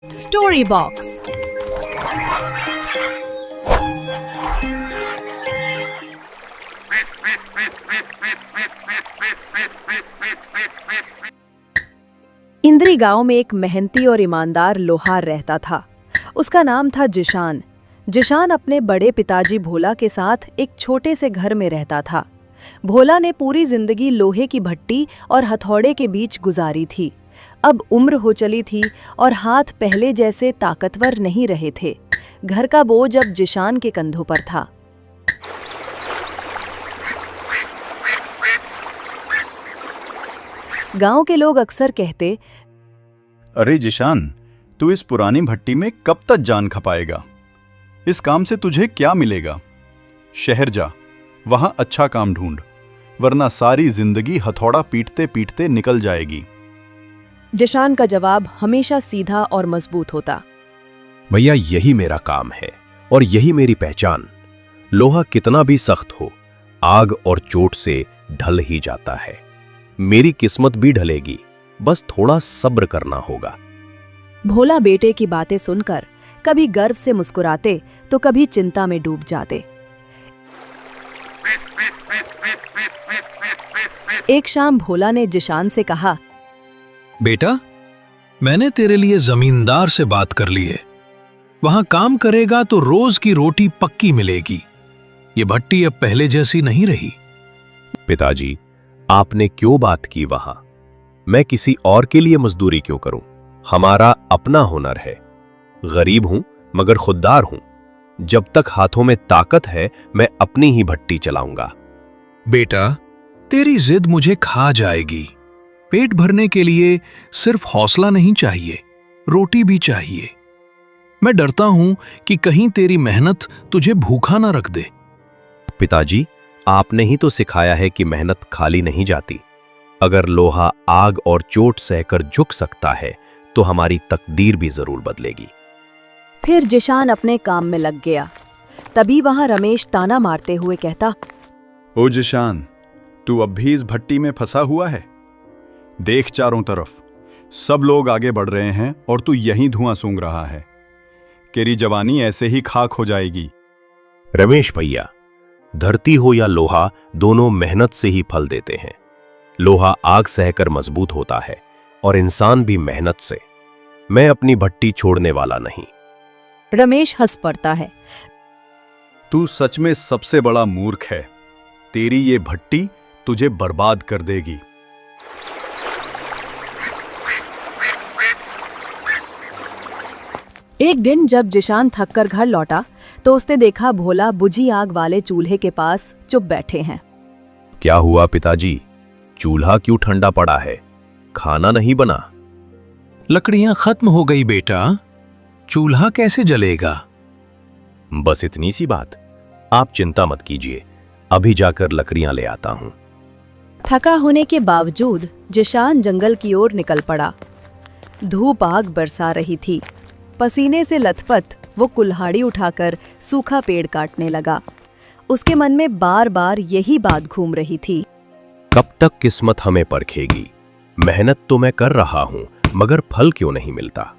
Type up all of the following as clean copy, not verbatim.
Story Box. इंद्री गांव में एक मेहनती और ईमानदार लोहार रहता था। उसका नाम था जिशान। जिशान अपने बड़े पिताजी भोला के साथ एक छोटे से घर में रहता था। भोला ने पूरी जिंदगी लोहे की भट्टी और हथौड़े के बीच गुजारी थी। अब उम्र हो चली थी और हाथ पहले जैसे ताकतवर नहीं रहे थे। घर का बोझ अब जिशान के कंधों पर था। गांव के लोग अक्सर कहते, अरे जिशान, तू इस पुरानी भट्टी में कब तक जान खपाएगा? इस काम से तुझे क्या मिलेगा? शहर जा, वहां अच्छा काम ढूंढ, वरना सारी जिंदगी हथौड़ा पीटते पीटते निकल जाएगी। जिशान का जवाब हमेशा सीधा और मजबूत होता। भैया, यही मेरा काम है और यही मेरी पहचान। लोहा कितना भी सख्त हो, आग और चोट से ढल ही जाता है। मेरी किस्मत भी ढलेगी, बस थोड़ा सब्र करना होगा। भोला बेटे की बातें सुनकर कभी गर्व से मुस्कुराते तो कभी चिंता में डूब जाते। एक शाम भोला ने जिशान से कहा, बेटा, मैंने तेरे लिए जमींदार से बात कर ली है। वहां काम करेगा तो रोज की रोटी पक्की मिलेगी। ये भट्टी अब पहले जैसी नहीं रही। पिताजी, आपने क्यों बात की वहां? मैं किसी और के लिए मजदूरी क्यों करूं? हमारा अपना हुनर है। गरीब हूं मगर खुददार हूं। जब तक हाथों में ताकत है, मैं अपनी ही भट्टी चलाऊंगा। बेटा, तेरी जिद मुझे खा जाएगी। पेट भरने के लिए सिर्फ हौसला नहीं चाहिए, रोटी भी चाहिए। मैं डरता हूं कि कहीं तेरी मेहनत तुझे भूखा ना रख दे। पिताजी, आपने ही तो सिखाया है कि मेहनत खाली नहीं जाती। अगर लोहा आग और चोट सहकर झुक सकता है तो हमारी तकदीर भी जरूर बदलेगी। फिर जिशान अपने काम में लग गया। तभी वहां रमेश ताना मारते हुए कहता, ओ जिशान, तू अब भी इस भट्टी में फंसा हुआ है? देख चारों तरफ, सब लोग आगे बढ़ रहे हैं और तू यहीं धुआं सूंघ रहा है। तेरी जवानी ऐसे ही खाक हो जाएगी। रमेश भैया, धरती हो या लोहा, दोनों मेहनत से ही फल देते हैं। लोहा आग सहकर मजबूत होता है और इंसान भी मेहनत से। मैं अपनी भट्टी छोड़ने वाला नहीं। रमेश हंस पड़ता है। तू सच में सबसे बड़ा मूर्ख है। तेरी ये भट्टी तुझे बर्बाद कर देगी। एक दिन जब जिशान थककर घर लौटा तो उसने देखा भोला बुझी आग वाले चूल्हे के पास चुप बैठे हैं। क्या हुआ पिताजी? चूल्हा क्यों ठंडा पड़ा है? खाना नहीं बना? लकड़ियां खत्म हो गई बेटा, चूल्हा कैसे जलेगा? बस इतनी सी बात। आप चिंता मत कीजिए, अभी जाकर लकड़ियां ले आता हूं। थका होने के बावजूद जिशान जंगल की ओर निकल पड़ा। धूप आग बरसा रही थी। पसीने से लथपथ वो कुल्हाड़ी उठाकर सूखा पेड़ काटने लगा। उसके मन में बार बार यही बात घूम रही थी, कब तक किस्मत हमें परखेगी? मेहनत तो मैं कर रहा हूं, मगर फल क्यों नहीं मिलता?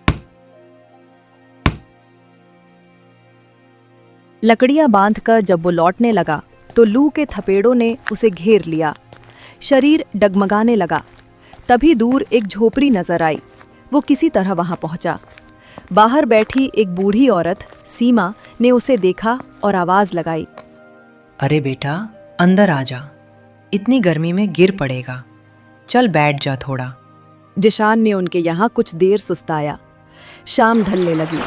लकड़ियां बांधकर जब वो लौटने लगा तो लू के थपेड़ों ने उसे घेर लिया। शरीर डगमगाने लगा। तभी दूर एक झोपड़ी नजर आई। वो किसी तरह वहां पहुंचा। बाहर बैठी एक बूढ़ी औरत सीमा ने उसे देखा और आवाज लगाई, अरे बेटा, अंदर आ जा। इतनी गर्मी में गिर पड़ेगा। चल बैठ जा थोड़ा। जिशान ने उनके यहाँ कुछ देर सुस्ताया। शाम ढलने लगी।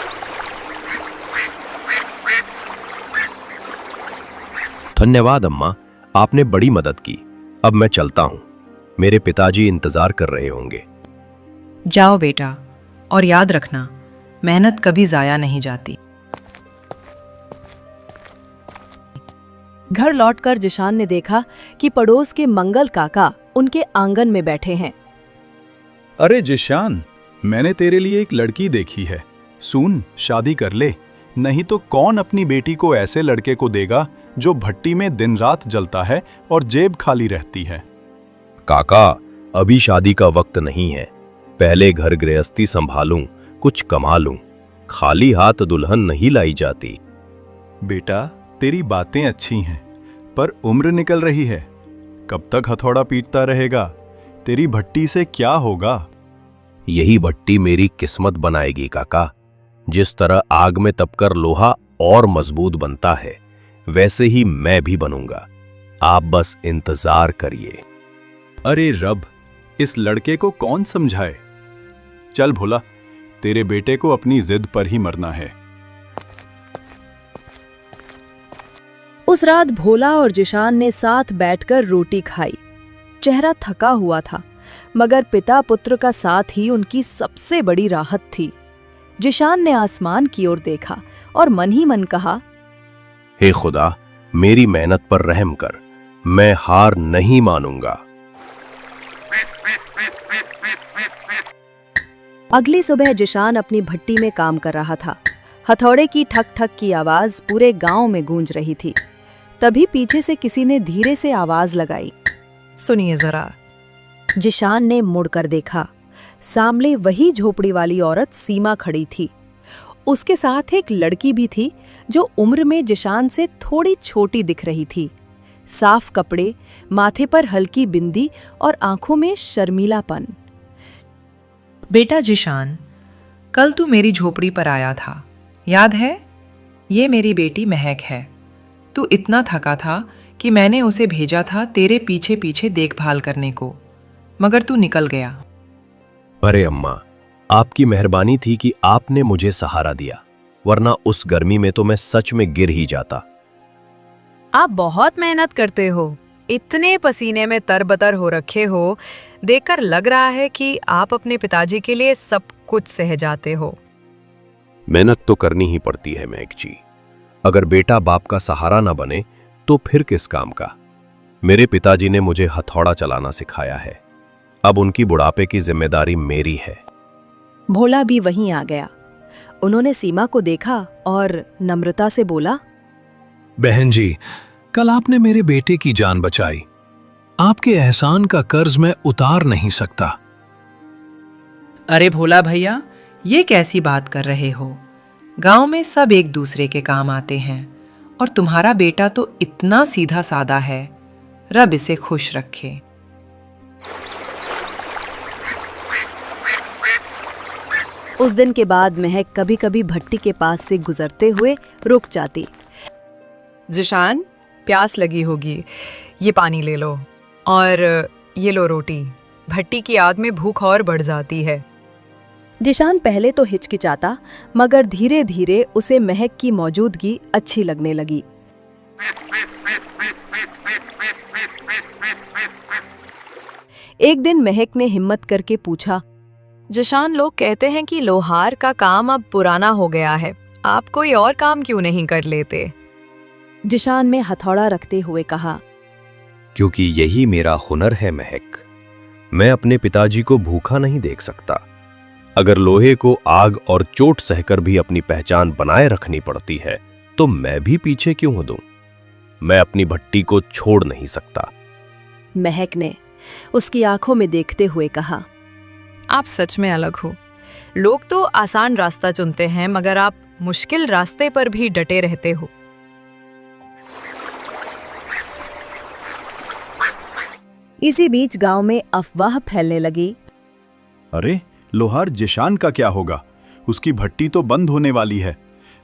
धन्यवाद अम्मा, आपने बड़ी मदद की। अब मैं चलता हूं। मेरे पिताजी इंतजार कर रहे होंगे। जाओ बेटा, और याद रखना, मेहनत कभी जाया नहीं जाती। घर लौटकर जिशान ने देखा कि पड़ोस के मंगल काका उनके आंगन में बैठे हैं। अरे जिशान, मैंने तेरे लिए एक लड़की देखी है। सुन, शादी कर ले, नहीं तो कौन अपनी बेटी को ऐसे लड़के को देगा जो भट्टी में दिन रात जलता है और जेब खाली रहती है। काका, अभी शादी का वक्त नहीं है। पहले घर गृहस्थी संभालूं, कुछ कमा लूं। खाली हाथ दुल्हन नहीं लाई जाती। बेटा, तेरी बातें अच्छी हैं, पर उम्र निकल रही है। कब तक हथौड़ा पीटता रहेगा? तेरी भट्टी से क्या होगा? यही भट्टी मेरी किस्मत बनाएगी काका। जिस तरह आग में तपकर लोहा और मजबूत बनता है, वैसे ही मैं भी बनूंगा। आप बस इंतजार करिए। अरे रब, इस लड़के को कौन समझाए? चल भोला, तेरे बेटे को अपनी जिद पर ही मरना है। उस रात भोला और जिशान ने साथ बैठकर रोटी खाई। चेहरा थका हुआ था, मगर पिता पुत्र का साथ ही उनकी सबसे बड़ी राहत थी। जिशान ने आसमान की ओर देखा और मन ही मन कहा, हे खुदा, मेरी मेहनत पर रहम कर। मैं हार नहीं मानूंगा। अगली सुबह जिशान अपनी भट्टी में काम कर रहा था। हथौड़े की ठक ठक की आवाज पूरे गांव में गूंज रही थी। तभी पीछे से किसी ने धीरे से आवाज लगाई, सुनिए जरा। जिशान ने मुड़कर देखा। सामने वही झोपड़ी वाली औरत सीमा खड़ी थी। उसके साथ एक लड़की भी थी जो उम्र में जिशान से थोड़ी छोटी दिख रही थी। साफ कपड़े, माथे पर हल्की बिंदी और आंखों में शर्मीलापन। बेटा जिशान, कल तू मेरी झोपड़ी पर आया था, याद है? ये मेरी बेटी महक है। तू इतना थका था कि मैंने उसे भेजा था तेरे पीछे पीछे देखभाल करने को, मगर तू निकल गया। अरे अम्मा, आपकी मेहरबानी थी कि आपने मुझे सहारा दिया, वरना उस गर्मी में तो मैं सच में गिर ही जाता। आप बहुत मेहनत करते हो, इतने पसीने में तरबतर हो रखे हो। देखकर लग रहा है कि आप अपने पिताजी के लिए सब कुछ सह जाते हो। मेहनत तो करनी ही पड़ती है महक जी। अगर बेटा बाप का सहारा न बने तो फिर किस काम का। मेरे पिताजी ने मुझे हथौड़ा चलाना सिखाया है। अब उनकी बुढ़ापे की जिम्मेदारी मेरी है। भोला भी वहीं आ गया। उन्होंने सीमा को देखा और नम्रता से बोला, बहन जी, कल आपने मेरे बेटे की जान बचाई। आपके एहसान का कर्ज मैं उतार नहीं सकता। अरे भोला भैया, ये कैसी बात कर रहे हो? गांव में सब एक दूसरे के काम आते हैं और तुम्हारा बेटा तो इतना सीधा सादा है। रब इसे खुश रखे। उस दिन के बाद महक कभी कभी भट्टी के पास से गुजरते हुए रुक जाती। जिशान, प्यास लगी होगी, ये पानी ले लो और ये लो रोटी। भट्टी की आग में भूख और बढ़ जाती है। जिशान पहले तो हिचकिचाता, मगर धीरे धीरे उसे महक की मौजूदगी अच्छी लगने लगी। एक दिन महक ने हिम्मत करके पूछा, जिशान, लोग कहते हैं कि लोहार का काम अब पुराना हो गया है, आप कोई और काम क्यों नहीं कर लेते? जिशान में हथौड़ा रखते हुए कहा, क्योंकि यही मेरा हुनर है महक। मैं अपने पिताजी को भूखा नहीं देख सकता। अगर लोहे को आग और चोट सहकर भी अपनी पहचान बनाए रखनी पड़ती है, तो मैं भी पीछे क्यों हो दूं? मैं अपनी भट्टी को छोड़ नहीं सकता। महक ने उसकी आंखों में देखते हुए कहा, आप सच में अलग हो। लोग तो आसान रास्ता चुनते हैं, मगर आप मुश्किल रास्ते पर भी डटे रहते हो। इसी बीच गांव में अफवाह फैलने लगी। अरे, लोहार जिशान का क्या होगा? उसकी भट्टी तो बंद होने वाली है।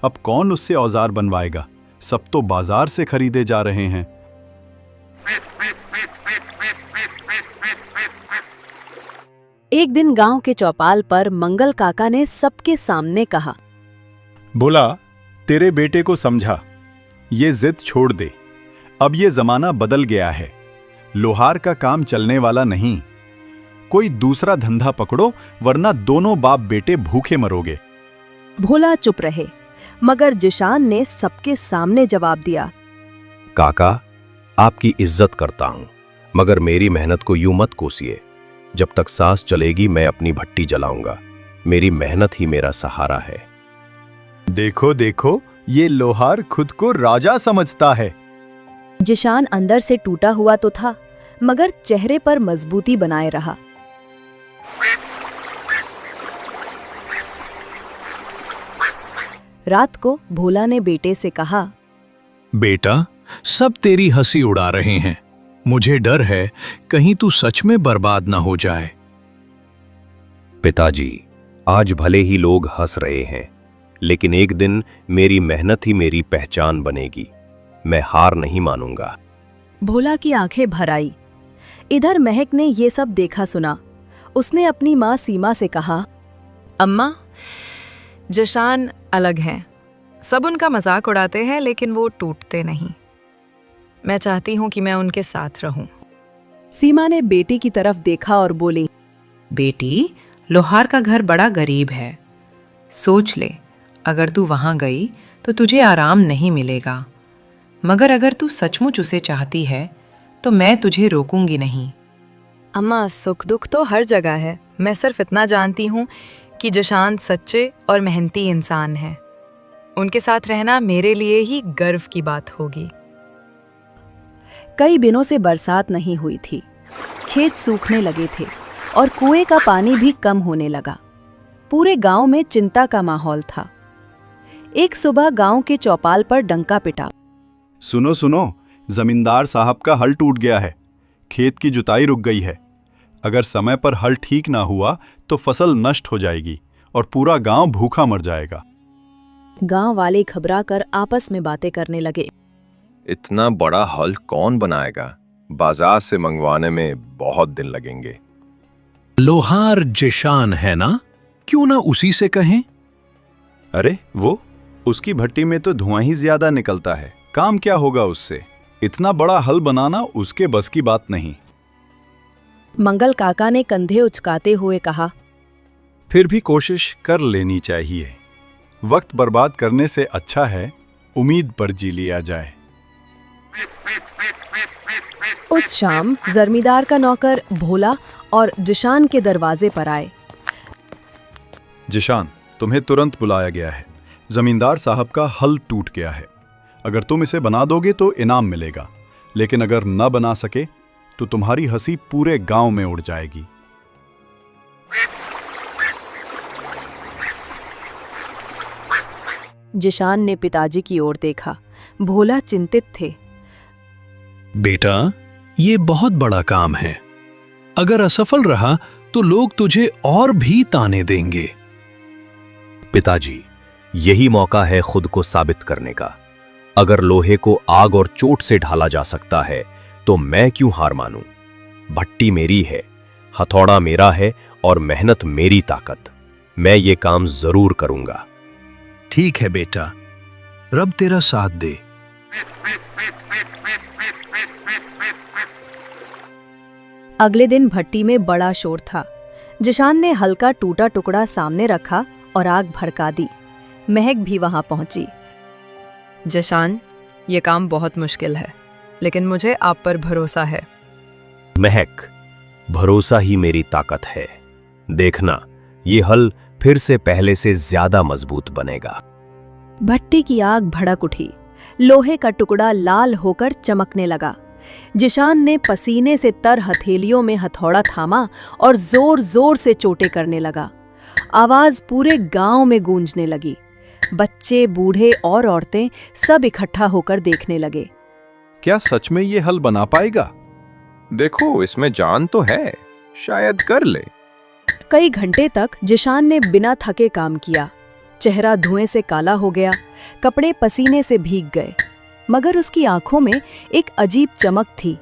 अब कौन उससे औजार बनवाएगा? सब तो बाजार से खरीदे जा रहे हैं। एक दिन गांव के चौपाल पर मंगल काका ने सबके सामने कहा, बोला, तेरे बेटे को समझा, ये जिद छोड़ दे। अब ये जमाना बदल गया है। लोहार का काम चलने वाला नहीं। कोई दूसरा धंधा पकड़ो, वरना दोनों बाप बेटे भूखे मरोगे। भोला चुप रहे, मगर जिशान ने सबके सामने जवाब दिया, काका, आपकी इज्जत करता हूं, मगर मेरी मेहनत को यूं मत कोसिए। जब तक सांस चलेगी मैं अपनी भट्टी जलाऊंगा। मेरी मेहनत ही मेरा सहारा है। देखो देखो, ये लोहार खुद को राजा समझता है। जिशान अंदर से टूटा हुआ तो था, मगर चेहरे पर मजबूती बनाए रहा। रात को भोला ने बेटे से कहा, बेटा, सब तेरी हंसी उड़ा रहे हैं। मुझे डर है कहीं तू सच में बर्बाद ना हो जाए। पिताजी, आज भले ही लोग हंस रहे हैं, लेकिन एक दिन मेरी मेहनत ही मेरी पहचान बनेगी। मैं हार नहीं मानूंगा। भोला की आंखें भर आई। इधर महक ने ये सब देखा सुना। उसने अपनी माँ सीमा से कहा, अम्मा, जशान अलग हैं। सब उनका मजाक उड़ाते हैं लेकिन वो टूटते नहीं। मैं चाहती हूँ कि मैं उनके साथ रहूं। सीमा ने बेटी की तरफ देखा और बोली, बेटी, लोहार का घर बड़ा गरीब है। सोच ले, अगर तू वहां गई तो तुझे आराम नहीं मिलेगा। मगर अगर तू सचमुच उसे चाहती है तो मैं तुझे रोकूंगी नहीं। अम्मा, सुख दुख तो हर जगह है। मैं सिर्फ इतना जानती हूँ कि जशान सच्चे और मेहनती इंसान हैं। उनके साथ रहना मेरे लिए ही गर्व की बात होगी। कई दिनों से बरसात नहीं हुई थी। खेत सूखने लगे थे और कुएं का पानी भी कम होने लगा। पूरे गांव में चिंता का माहौल था। एक सुबह गांव के चौपाल पर डंका पिटा। सुनो सुनो, जमींदार साहब का हल टूट गया है। खेत की जुताई रुक गई है। अगर समय पर हल ठीक ना हुआ तो फसल नष्ट हो जाएगी और पूरा गांव भूखा मर जाएगा। गांव वाले घबरा कर आपस में बातें करने लगे। इतना बड़ा हल कौन बनाएगा? बाजार से मंगवाने में बहुत दिन लगेंगे। लोहार जिशान है ना, क्यों ना उसी से कहें? अरे वो, उसकी भट्टी में तो धुआं ही ज्यादा निकलता है। काम क्या होगा उससे? इतना बड़ा हल बनाना उसके बस की बात नहीं। मंगल काका ने कंधे उचकाते हुए कहा, फिर भी कोशिश कर लेनी चाहिए। वक्त बर्बाद करने से अच्छा है उम्मीद पर जी लिया जाए। उस शाम जमींदार का नौकर भोला और जिशान के दरवाजे पर आए। जिशान, तुम्हें तुरंत बुलाया गया है। जमींदार साहब का हल टूट गया है। अगर तुम इसे बना दोगे तो इनाम मिलेगा, लेकिन अगर न बना सके तो तुम्हारी हंसी पूरे गांव में उड़ जाएगी। जिशान ने पिताजी की ओर देखा। भोला चिंतित थे। बेटा, ये बहुत बड़ा काम है। अगर असफल रहा तो लोग तुझे और भी ताने देंगे। पिताजी, यही मौका है खुद को साबित करने का। अगर लोहे को आग और चोट से ढाला जा सकता है तो मैं क्यों हार मानूं? भट्टी मेरी है, हथौड़ा मेरा है और मेहनत मेरी ताकत। मैं ये काम जरूर करूंगा। ठीक है बेटा, रब तेरा साथ दे। अगले दिन भट्टी में बड़ा शोर था। जिशान ने हल्का टूटा टुकड़ा सामने रखा और आग भड़का दी। महक भी वहां पहुंची। जशान, ये काम बहुत मुश्किल है, लेकिन मुझे आप पर भरोसा है। महक, भरोसा ही मेरी ताकत है। देखना, ये हल फिर से पहले से ज्यादा मजबूत बनेगा। भट्टी की आग भड़क उठी। लोहे का टुकड़ा लाल होकर चमकने लगा। जिशान ने पसीने से तर हथेलियों में हथौड़ा थामा और जोर जोर से चोटें करने लगा। आवाज पूरे गांव में गूंजने लगी। बच्चे, बूढ़े और औरतें सब इकट्ठा होकर देखने लगे। क्या सच में ये हल बना पाएगा? देखो, इसमें जान तो है, शायद कर ले। कई घंटे तक जिशान ने बिना थके काम किया। चेहरा धुएं से काला हो गया, कपड़े पसीने से भीग गए, मगर उसकी आंखों में एक अजीब चमक थी।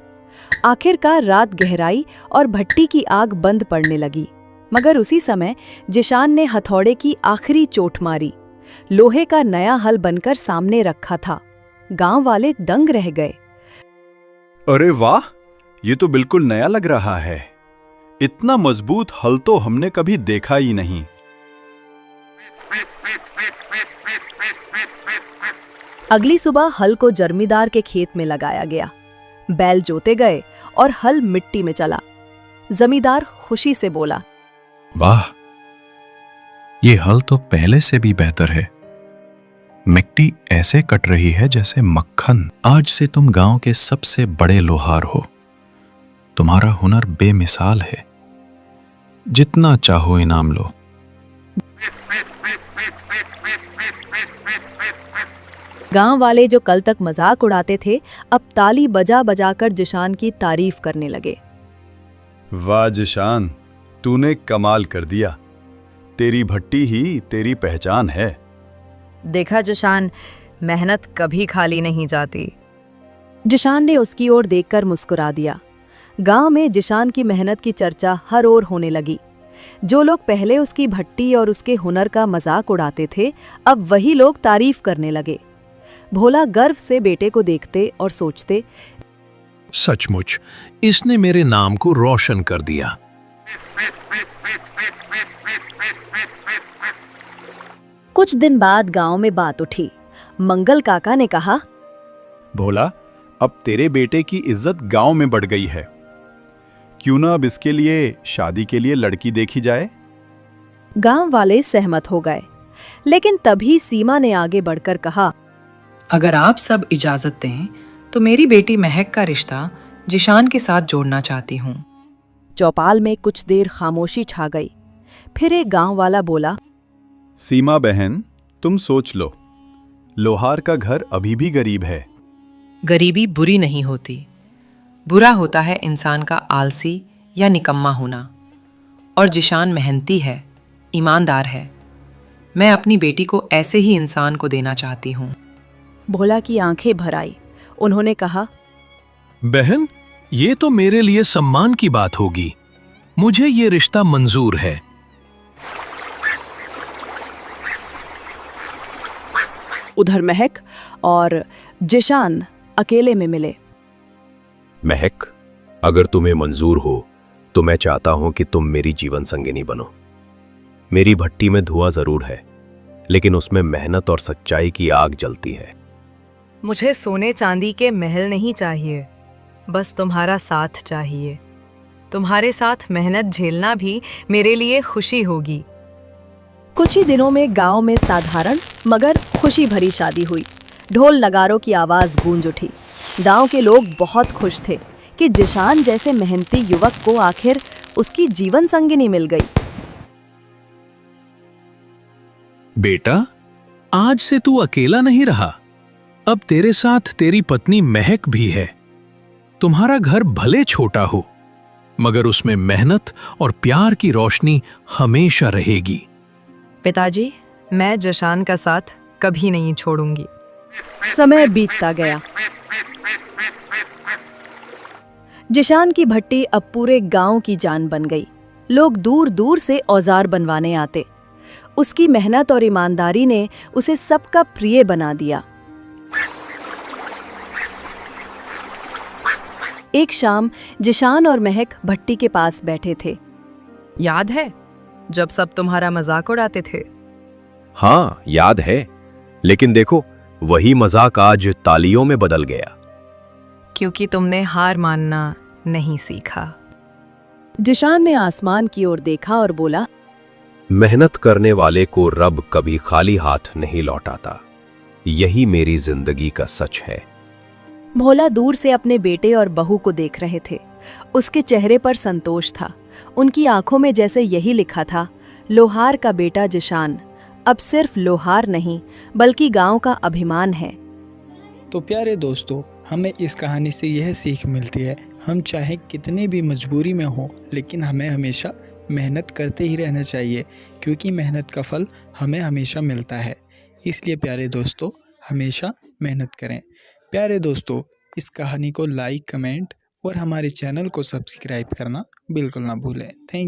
आखिरकार रात गहराई और भट्टी की आग बंद पड़ने लगी। मगर उसी समय जिशान ने हथौड़े की आखिरी चोट मारी। लोहे का नया हल बनकर सामने रखा था। गांव वाले दंग रह गए। अरे वाह, ये तो बिल्कुल नया लग रहा है। इतना मजबूत हल तो हमने कभी देखा ही नहीं। अगली सुबह हल को जमींदार के खेत में लगाया गया। बैल जोते गए और हल मिट्टी में चला। जमींदार खुशी से बोला, वाह, ये हल तो पहले से भी बेहतर है। मिट्टी ऐसे कट रही है जैसे मक्खन। आज से तुम गांव के सबसे बड़े लोहार हो। तुम्हारा हुनर बेमिसाल है। जितना चाहो इनाम लो। गांव वाले जो कल तक मजाक उड़ाते थे अब ताली बजा बजाकर जिशान की तारीफ करने लगे। वाह जिशान, तूने कमाल कर दिया। तेरी भट्टी ही तेरी पहचान है। देखा जिशान, मेहनत कभी खाली नहीं जाती। जिशान ने उसकी ओर देखकर मुस्कुरा दिया। गांव में जिशान की मेहनत की चर्चा हर ओर होने लगी। जो लोग पहले उसकी भट्टी और उसके हुनर का मजाक उड़ाते थे अब वही लोग तारीफ करने लगे। भोला गर्व से बेटे को देखते और सोचते, सचमुच इसने मेरे नाम को रोशन कर दिया। कुछ दिन बाद गांव में बात उठी। मंगल काका ने कहा, भोला, अब तेरे बेटे की इज्जत गांव में बढ़ गई है। क्यों ना अब इसके लिए शादी के लिए लड़की देखी जाए? गांव वाले सहमत हो गए। लेकिन तभी सीमा ने आगे बढ़कर कहा, अगर आप सब इजाजत दें तो मेरी बेटी महक का रिश्ता जिशान के साथ जोड़ना चाहती हूँ। चौपाल में कुछ देर खामोशी छा गई। फिर एक गांव वाला बोला, सीमा बहन, तुम सोच लो, लोहार का घर अभी भी गरीब है। गरीबी बुरी नहीं होती, बुरा होता है इंसान का आलसी या निकम्मा होना। और जिशान मेहनती है, ईमानदार है। मैं अपनी बेटी को ऐसे ही इंसान को देना चाहती हूँ। भोला की आंखें भर आई। उन्होंने कहा, बहन, ये तो मेरे लिए सम्मान की बात होगी। मुझे ये रिश्ता मंजूर है। उधर महक और जिशान अकेले में मिले। महक, अगर तुम्हें मंजूर हो तो मैं चाहता हूं कि तुम मेरी जीवन संगिनी बनो। मेरी भट्टी में धुआं जरूर है, लेकिन उसमें मेहनत और सच्चाई की आग जलती है। मुझे सोने चांदी के महल नहीं चाहिए, बस तुम्हारा साथ चाहिए। तुम्हारे साथ मेहनत झेलना भी मेरे लिए खुशी होगी। कुछ ही दिनों में गांव में साधारण मगर खुशी भरी शादी हुई। ढोल नगारों की आवाज गूंज उठी। गांव के लोग बहुत खुश थे कि जिशान जैसे मेहनती युवक को आखिर उसकी जीवन संगिनी मिल गई। बेटा, आज से तू अकेला नहीं रहा। अब तेरे साथ तेरी पत्नी महक भी है। तुम्हारा घर भले छोटा हो, मगर उसमें मेहनत और प्यार की रोशनी हमेशा रहेगी। पिताजी, मैं जिशान का साथ कभी नहीं छोड़ूंगी। समय बीतता गया। जिशान की भट्टी अब पूरे गांव की जान बन गई। लोग दूर दूर से औजार बनवाने आते। उसकी मेहनत और ईमानदारी ने उसे सबका प्रिय बना दिया। एक शाम जिशान और महक भट्टी के पास बैठे थे। याद है जब सब तुम्हारा मजाक उड़ाते थे? हाँ, याद है। लेकिन देखो, वही मजाक आज तालियों में बदल गया। क्योंकि तुमने हार मानना नहीं सीखा। जिशान ने आसमान की ओर देखा और बोला, मेहनत करने वाले को रब कभी खाली हाथ नहीं लौटाता। यही मेरी जिंदगी का सच है। भोला दूर से अपने बेटे और बहू को देख रहे थे। उसके चेहरे पर संतोष था। उनकी आंखों में जैसे यही लिखा था, लोहार का बेटा जिशान अब सिर्फ लोहार नहीं बल्कि गांव का अभिमान है। तो प्यारे दोस्तों, हमें इस कहानी से यह सीख मिलती है, हम चाहे कितने भी मजबूरी में हो, लेकिन हमें हमेशा मेहनत करते ही रहना चाहिए, क्योंकि मेहनत का फल हमें हमेशा मिलता है। इसलिए प्यारे दोस्तों, हमेशा मेहनत करें। प्यारे दोस्तों, इस कहानी को लाइक, कमेंट और हमारे चैनल को सब्सक्राइब करना बिल्कुल ना भूलें। Thank you.